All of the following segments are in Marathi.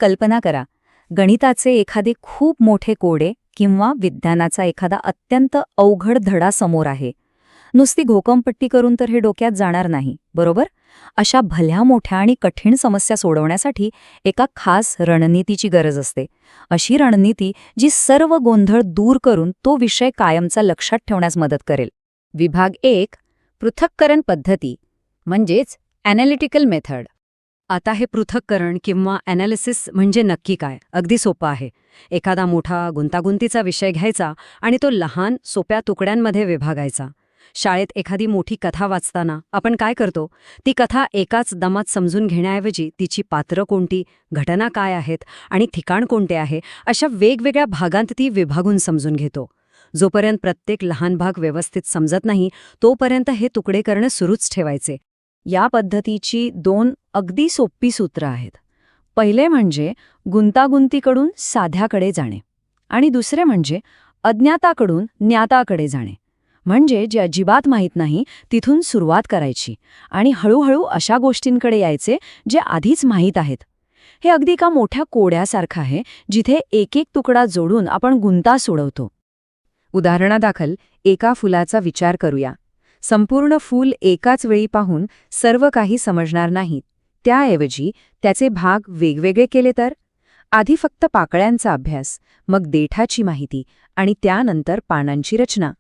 कल्पना करा, गणिताचे एखादे खूप मोठे कोडे किंवा विज्ञानाचा एखादा अत्यंत अवघड धडा समोर आहे. नुसती घोकंपट्टी करून तर हे डोक्यात जाणार नाही, बरोबर? अशा भल्या मोठ्या आणि कठीण समस्या सोडवण्यासाठी एका खास रणनीतीची गरज असते. अशी रणनीती जी सर्व गोंधळ दूर करून तो विषय कायमचा लक्षात ठेवण्यास मदत करेल. विभाग 1, पृथक्करण पद्धती म्हणजेच ॲनालिटिकल मेथड. आता हे पृथक्करण किंवा ॲनालिसिस म्हणजे नक्की काय? अगदी सोपं आहे. एखादा मोठा गुंतागुंतीचा विषय घ्यायचा आणि तो लहान सोप्या तुकड्यांमध्ये विभागायचा. शाळेत एखादी मोठी कथा वाचताना आपण काय करतो? ती कथा एकाच दमात समजून घेण्याऐवजी तिची पात्रं कोणती, घटना काय आहेत आणि ठिकाण कोणते आहे, अशा वेगवेगळ्या भागांत ती विभागून समजून घेतो. जोपर्यंत प्रत्येक लहान भाग व्यवस्थित समजत नाही तोपर्यंत हे तुकडे करणे सुरूच ठेवायचे. या पद्धतीची 2 अगदी सोपी सूत्र आहेत. पहिले म्हणजे गुंतागुंतीकडून साध्याकडे जाणे आणि दुसरे म्हणजे अज्ञाताकडून ज्ञाताकडे जाणे. म्हणजे जे अजिबात माहीत नाही तिथून सुरुवात करायची आणि हळूहळू अशा गोष्टींकडे यायचे जे आधीच माहीत आहेत. हे अगदी का मोठ्या कोड्यासारखं आहे जिथे एक एक तुकडा जोडून आपण गुंता सोडवतो. उदाहरणादाखल एका फुलाचा विचार करूया. संपूर्ण फूल एकाच वेळी पाहून सर्व काही समजणार नाही. त्याऐवजी त्याचे भाग वेगवेगळे केले तर? आधी फक्त पाकळ्यांचा अभ्यास, मग देठाची माहिती आणि त्यानंतर पानांची रचना.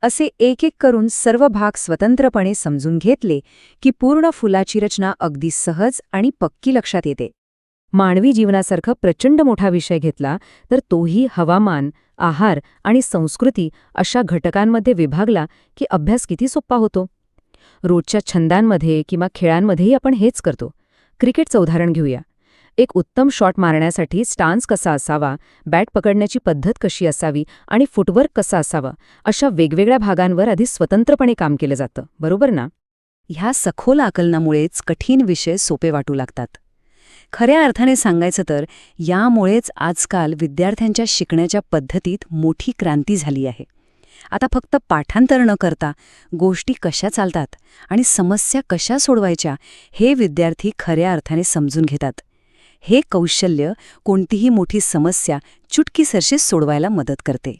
असे एक एक करून सर्व भाग स्वतंत्रपणे समजून घेतले की पूर्ण फुलाची रचना अगदी सहज आणि पक्की लक्षात येते. मानवी जीवनासारखा प्रचंड मोठा विषय घेतला तर तोही हवामान, आहार आणि संस्कृती अशा घटकांमध्ये विभागला की अभ्यास किती सोपा होतो. रोजच्या छंदांमध्ये किंवा खेळांमध्येही आपण हेच करतो. क्रिकेटचं उदाहरण घेऊया. एक उत्तम शॉट मारण्यासाठी स्टान्स कसा असावा, बॅट पकडण्याची पद्धत कशी असावी आणि फुटवर्क कसा असावा, अशा वेगवेगळ्या भागांवर आधी स्वतंत्रपणे काम केलं जातं, बरोबर ना? ह्या सखोल आकलनामुळेच कठीण विषय सोपे वाटू लागतात. खऱ्या अर्थाने सांगायचं तर यामुळेच आजकाल विद्यार्थ्यांच्या शिकण्याच्या पद्धतीत मोठी क्रांती झाली आहे. आता फक्त पाठांतर न करता गोष्टी कशा चालतात आणि समस्या कशा सोडवायच्या हे विद्यार्थी खऱ्या अर्थाने समजून घेतात. हे कौशल्य कोणतीही मोठी समस्या चुटकीसरशी सोडवायला मदत करते.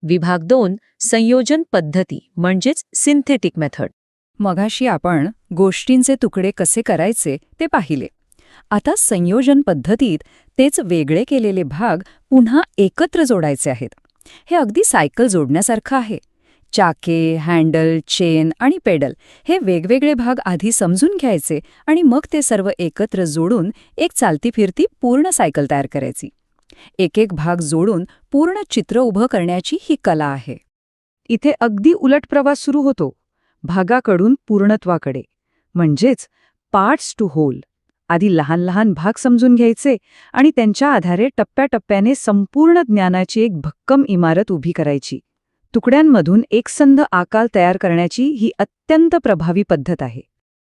विभाग 2, संयोजन पद्धती म्हणजेच सिंथेटिक मेथड. मगाशी आपण गोष्टींचे तुकडे कसे करायचे ते पाहिले. आता संयोजन पद्धतीत तेच वेगळे केलेले भाग पुन्हा एकत्र जोडायचे आहेत. हे अगदी सायकल जोडण्यासारखं आहे. चाके, हँडल, चेन आणि पेडल हे वेगवेगळे भाग आधी समजून घ्यायचे आणि मग ते सर्व एकत्र जोडून एक चालती फिरती पूर्ण सायकल तयार करायची. एक एक भाग जोडून पूर्ण चित्र उभं करण्याची ही कला आहे. इथे अगदी उलट प्रवास सुरू होतो, भागाकडून पूर्णत्वाकडे, म्हणजेच पार्ट्स टू होल. आधी लहान लहान भाग समजून घ्यायचे आणि त्यांच्या आधारे टप्प्याटप्प्याने संपूर्ण ज्ञानाची एक भक्कम इमारत उभी करायची. तुकड्यांमधून एकसंध आकार तयार करण्याची ही अत्यंत प्रभावी पद्धत आहे.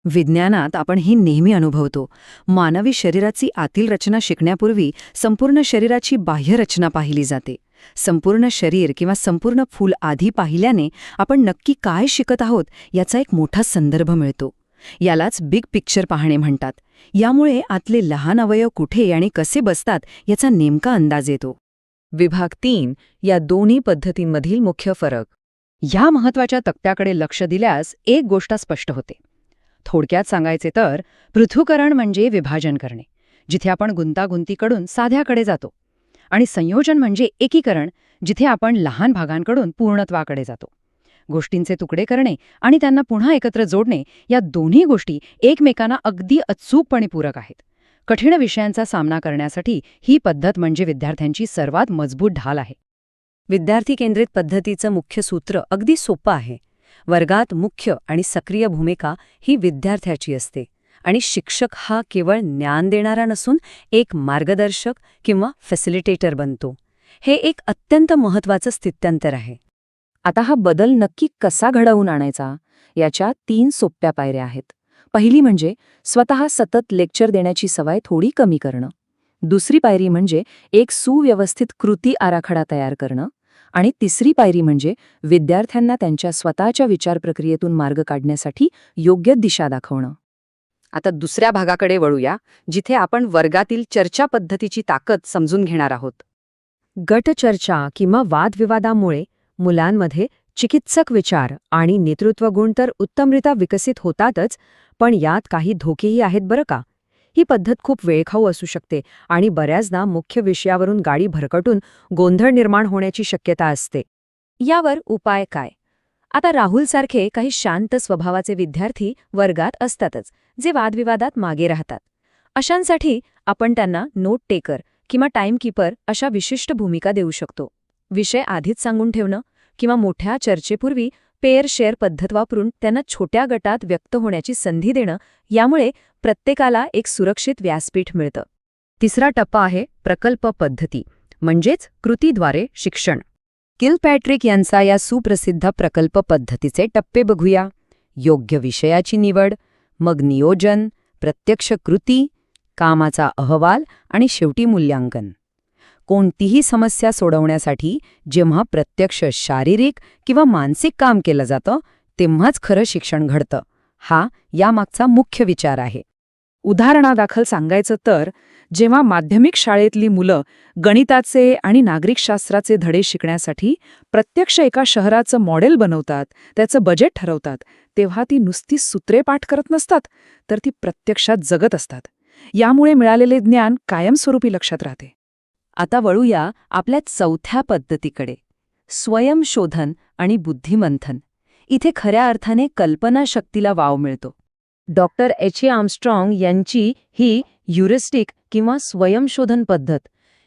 विज्ञानात आपण ही नेहमी अनुभवतो. मानवी शरीराची आतील रचना शिकण्यापूर्वी संपूर्ण शरीराची बाह्य रचना पाहिली जाते. संपूर्ण शरीर किंवा संपूर्ण फूल आधी पाहिल्याने आपण नक्की काय शिकत आहोत याचा एक मोठा संदर्भ मिळतो. यालाच बिग पिक्चर पाहणे म्हणतात. यामुळे आतले लहान अवयव कुठे आणि कसे बसतात याचा नेमका अंदाज येतो. विभाग 3, या दोन्ही पद्धतींमधील मुख्य फरक. ह्या महत्त्वाच्या तक्त्याकडे लक्ष दिल्यास एक गोष्ट स्पष्ट होते. थोडक्यात सांगायचे तर पृथक्करण म्हणजे विभाजन करणे, जिथे आपण गुंतागुंतीकडून साध्याकडे जातो, आणि संयोजन म्हणजे एकीकरण, जिथे आपण लहान भागांकडून पूर्णत्वाकडे जातो. गोष्टींचे तुकडे करणे आणि त्यांना पुन्हा एकत्र जोडणे या दोन्ही गोष्टी एकमेकांना अगदी अचूकपणे पूरक आहेत. कठीण विषयांचा सामना करण्यासाठी ही पद्धत म्हणजे विद्यार्थ्यांची सर्वात मजबूत ढाल आहे. विद्यार्थी केंद्रित पद्धतीचं मुख्य सूत्र अगदी सोपं आहे. वर्गात मुख्य आणि सक्रिय भूमिका ही विद्यार्थ्याची असते आणि शिक्षक हा केवळ ज्ञान देणारा नसून एक मार्गदर्शक किंवा फॅसिलिटेटर बनतो. हे एक अत्यंत महत्त्वाचं स्थित्यंतर आहे. आता हा बदल नक्की कसा घडवून आणायचा याच्या 3 सोप्या पायऱ्या आहेत. पहिली म्हणजे स्वतः सतत लेक्चर देण्याची सवय थोडी कमी करणं. दुसरी पायरी म्हणजे एक सुव्यवस्थित कृती आराखडा तयार करणं. आणि तिसरी पायरी म्हणजे विद्यार्थ्यांना त्यांच्या स्वतःच्या विचार प्रक्रियेतून मार्ग काढण्यासाठी योग्य दिशा दाखवणं. आता दुसऱ्या भागाकडे वळूया, जिथे आपण वर्गातील चर्चा पद्धतीची ताकद समजून घेणार आहोत. गटचर्चा किंवा वादविवादामुळे मुलांमध्ये चिकित्सक विचार आणि नेतृत्वगुण तर उत्तमरित्या विकसित होतातच, पण यात काही धोकेही आहेत बरं का. ही पद्धत खूप वेळखाऊ असू शकते आणि बऱ्याचदा मुख्य विषयावरून गाडी भरकटून गोंधळ निर्माण होण्याची शक्यता असते. यावर उपाय काय? आता राहुलसारखे काही शांत स्वभावाचे विद्यार्थी वर्गात असतातच, जे वादविवादात मागे राहतात. अशांसाठी आपण त्यांना नोट टेकर किंवा टाईमकीपर अशा विशिष्ट भूमिका देऊ शकतो. विषय आधीच सांगून ठेवणं किंवा मोठ्या चर्चेपूर्वी पेअर शेअर पद्धत वापरून त्यांना छोट्या गटात व्यक्त होण्याची संधी देणं, यामुळे प्रत्येकाला एक सुरक्षित व्यासपीठ मिळतं. तिसरा टप्पा आहे प्रकल्प पद्धती, म्हणजेच कृतीद्वारे शिक्षण. किलपॅट्रिक यांचा या सुप्रसिद्ध प्रकल्प पद्धतीचे टप्पे बघूया. योग्य विषयाची निवड, मग नियोजन, प्रत्यक्ष कृती, कामाचा अहवाल आणि शेवटी मूल्यांकन. कोणतीही समस्या सोडवण्यासाठी जेव्हा प्रत्यक्ष शारीरिक किंवा मानसिक काम केलं जातं, तेव्हाच खरं शिक्षण घडतं. हा यामागचा मुख्य विचार आहे. उदाहरणादाखल सांगायचं तर, जेव्हा माध्यमिक शाळेतली मुलं गणिताचे आणि नागरिकशास्त्राचे धडे शिकण्यासाठी प्रत्यक्ष एका शहराचं मॉडेल बनवतात, त्याचं बजेट ठरवतात, तेव्हा ती नुसती सूत्रे पाठ करत नसतात, तर ती प्रत्यक्षात जगत असतात. यामुळे मिळालेले ज्ञान कायमस्वरूपी लक्षात राहते. आता वळूया आपल्या चौथ्या पद्धतीकडे, स्वयंशोधन आणि बुद्धिमंथन. इथे खऱ्या अर्थाने कल्पनाशक्तीला वाव मिळतो. Doctor H. A. आर्मस्ट्रॉंग यांची ही ह्युरिस्टिक किंवा स्वयंशोधन पद्धत,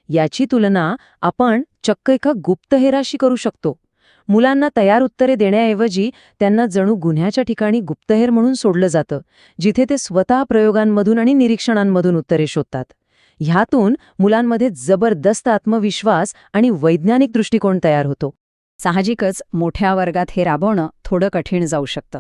याची तुलना आपण चक्क एका गुप्तहेराशी करू शकतो. मुलांना तयार उत्तरे देण्याऐवजी त्यांना जणू गुन्ह्याच्या ठिकाणी गुप्तहेर म्हणून सोडलं जातं, जिथे ते स्वतः प्रयोगांमधून आणि निरीक्षणांमधून उत्तरे शोधतात. ह्यातून मुलांमध्ये जबरदस्त आत्मविश्वास आणि वैज्ञानिक दृष्टिकोन तयार होतो. साहजिकच मोठ्या वर्गात हे राबवणं थोडं कठीण जाऊ शकतं.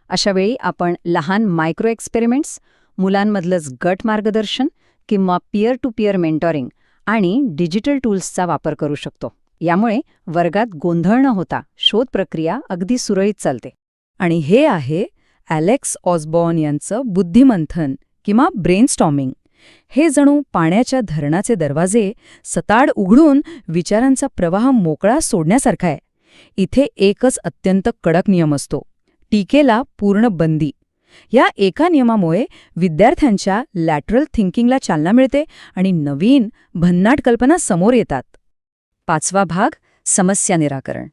अशावेळी आपण लहान मायक्रो एक्सपेरिमेंट्स, मुलांमधलंच गट मार्गदर्शन किंवा पीअर टू पीअर मेंटॉरिंग आणि डिजिटल टूल्सचा वापर करू शकतो. यामुळे वर्गात गोंधळ न होता शोध प्रक्रिया अगदी सुरळीत चालते. आणि हे आहे ॲलेक्स ऑसबॉर्न यांचं बुद्धिमंथन किंवा ब्रेनस्टॉर्मिंग. हे जणू पाण्याच्या धरणाचे दरवाजे सताड उघडून विचारांचा प्रवाह मोकळा सोडण्यासारखा आहे. इथे एकच अत्यंत कडक नियम असतो: टीकेला पूर्ण बंदी. या एका नियमामुळे विद्यार्थ्यांच्या लॅटरल थिंकिंगला चालना मिळते आणि नवीन भन्नाट कल्पना समोर येतात. पाचवा भाग, समस्या निराकरण.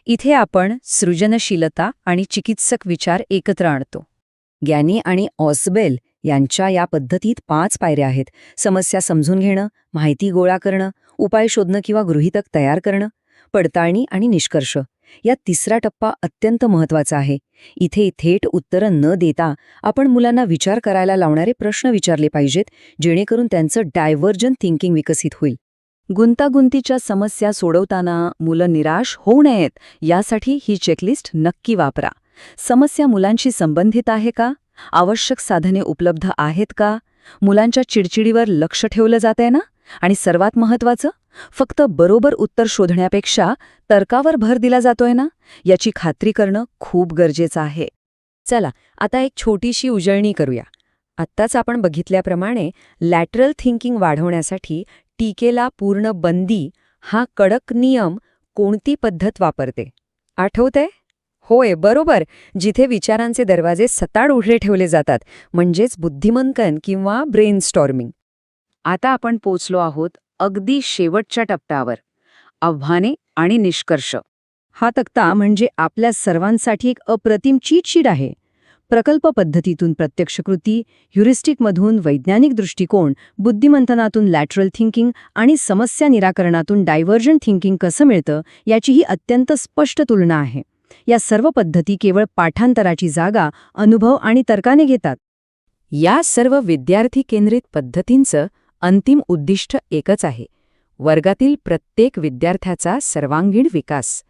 इथे आपण सृजनशीलता आणि चिकित्सक विचार एकत्र आणतो. ग्यानी आणि ऑसबेल यांच्या या पद्धतीत 5 पायऱ्या आहेत: समस्या समजून घेणं, माहिती गोळा करणं, उपाय शोधणं किंवा गृहीतक तयार करणं, पडताळणी आणि निष्कर्ष. यात तिसरा टप्पा अत्यंत महत्त्वाचा आहे. इथे थेट उत्तरं न देता आपण मुलांना विचार करायला लावणारे प्रश्न विचारले पाहिजेत, जेणेकरून त्यांचं डायव्हर्जंट थिंकिंग विकसित होईल. गुंतागुंतीच्या समस्या सोडवताना मुलं निराश होऊ नयेत, यासाठी ही चेकलिस्ट नक्की वापरा. समस्या मुलांशी संबंधित आहे का? आवश्यक साधने उपलब्ध आहेत का? मुलांच्या चिडचिडीवर लक्ष ठेवलं जातंय ना? आणि सर्वात महत्त्वाचं, फक्त बरोबर उत्तर शोधण्यापेक्षा तर्कावर भर दिला जातोय ना, याची खात्री करणं खूप गरजेचं आहे. चला आता एक छोटीशी उजळणी करूया. आत्ताच आपण बघितल्याप्रमाणे लॅटरल थिंकिंग वाढवण्यासाठी टीकेला पूर्ण बंदी हा कडक नियम कोणती पद्धत वापरते? आठवतंय? होय, बरोबर. जिथे विचारांचे दरवाजे सताड उघडे ठेवले जातात, म्हणजेच बुद्धिमंथन किंवा ब्रेनस्टॉर्मिंग. आता आपण पोचलो आहोत अगदी शेवटच्या टप्प्यावर, आव्हाने आणि निष्कर्ष. हा तक्ता म्हणजे आपल्या सर्वांसाठी एक अप्रतिम चीट शीट आहे. प्रकल्प पद्धतीतून प्रत्यक्ष कृती, ह्युरिस्टिकमधून वैज्ञानिक दृष्टिकोन, बुद्धिमंथनातून लॅटरल थिंकिंग आणि समस्या निराकरणातून डायव्हर्जंट थिंकिंग कसं मिळतं, याची ही अत्यंत स्पष्ट तुलना आहे. या सर्व पद्धती केवळ पाठांतराची जागा अनुभव आणि तर्काने घेतात. या सर्व विद्यार्थी केंद्रित पद्धतींचं अंतिम उद्दिष्ट एकच आहे: वर्गातील प्रत्येक विद्यार्थ्याचा सर्वांगीण विकास.